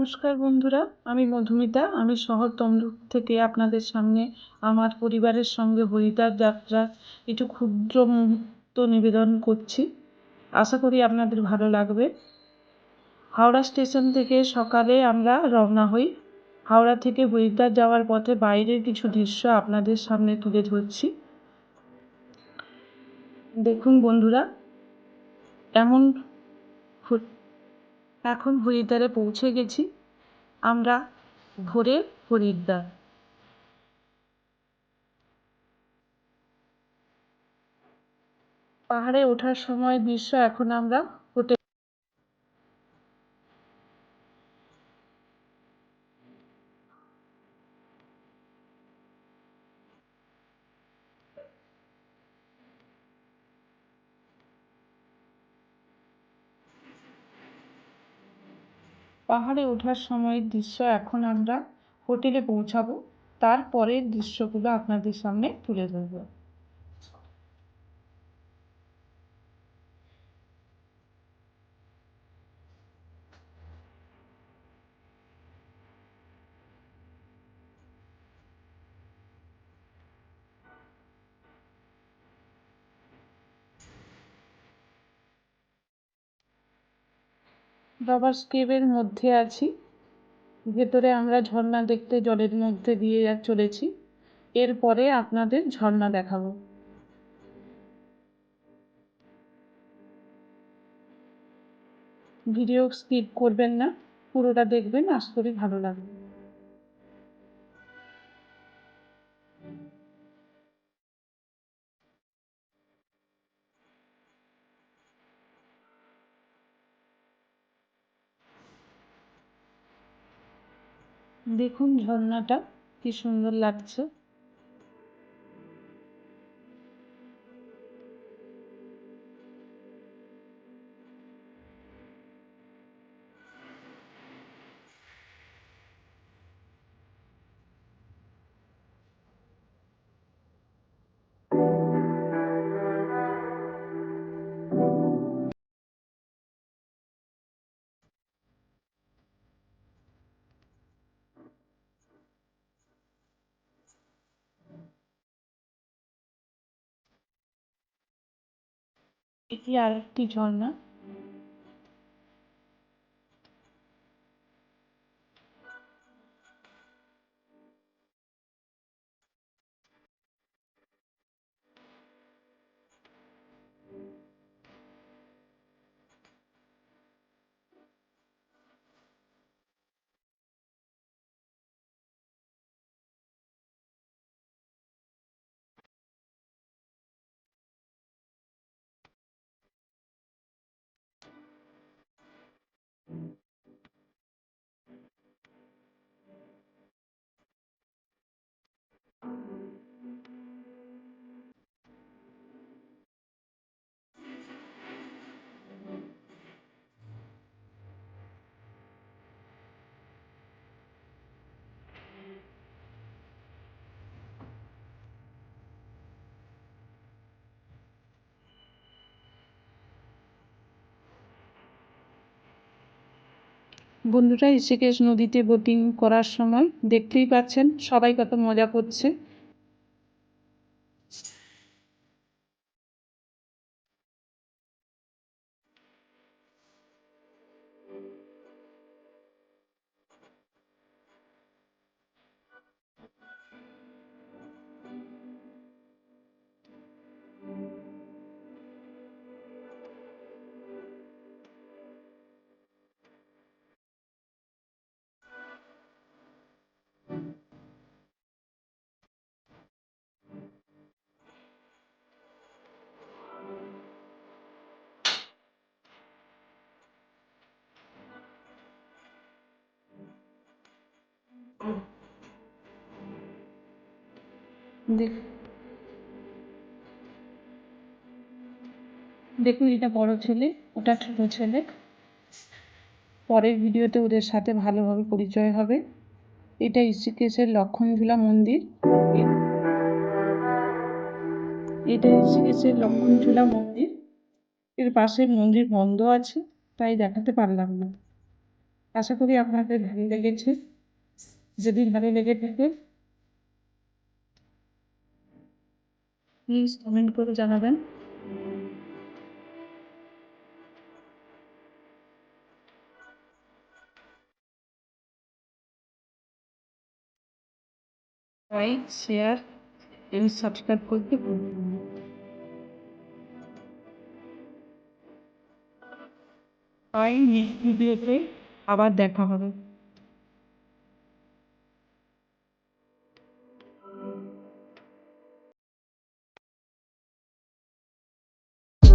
নমস্কার বন্ধুরা, আমি মধুমিতা। আমি শহর তমলুক থেকে আপনাদের সামনে আমার পরিবারের সঙ্গে হরিদ্বার যাত্রা কিছু ক্ষুদ্র মুহূর্ত নিবেদন করছি। আশা করি আপনাদের ভালো লাগবে। হাওড়া স্টেশন থেকে সকালে আমরা রওনা হই। হাওড়া থেকে হরিদ্বার যাওয়ার পথে বাইরের কিছু দৃশ্য আপনাদের সামনে তুলে ধরছি। দেখুন বন্ধুরা, এমন এখন হরিদ্বারে পৌঁছে গেছি আমরা। ভোরে হরিদ্বার। পাহাড়ে ওঠার সময় দৃশ্য এখন আমরা হোটেল পাহাড়ে ওঠার সময়ের দৃশ্য এখন আমরা হোটেলে পৌঁছাবো। তারপরের দৃশ্যগুলো আপনাদের সামনে তুলে ধরবো। রবার্স কেভের মধ্যে আছি। ভেতরে আমরা ঝর্ণা দেখতে জলের মধ্যে দিয়ে চলেছি। এরপরে আপনাদের ঝর্ণা দেখাবো। ভিডিও স্কিপ করবেন না, পুরোটা দেখবেন, আশা করি ভালো লাগবে। দেখুন ঝর্ণাটা কি সুন্দর লাগছে। এটি আর একটি ঝর্ণা। বন্ধুরা, ঋষিকেশ নদীতে বোটিং করার সময় দেখতেই পাচ্ছেন সবাই কত মজা করছে। দেখুন, এটা বড় ছেলে, ওটা ছোট ছেলে। পরের ভিডিওতে ওদের সাথে ভালোভাবে পরিচয় হবে। এটা ঋষিকেশের লক্ষণঝুলা মন্দির। এটা ঋষিকেশের লক্ষণঝুলা মন্দির। এর পাশে মন্দির বন্ধ আছে, তাই দেখাতে পারলাম না। আশা করি আপনাদের ভালো লেগেছে। যদি ভালো লেগে থাকে প্লিজ কমেন্ট করে জানাবেন। লাইক, শেয়ার এবং সাবস্ক্রাইব করতে ভুলবেন না। নেক্সট ভিডিওতে আবার দেখা হবে।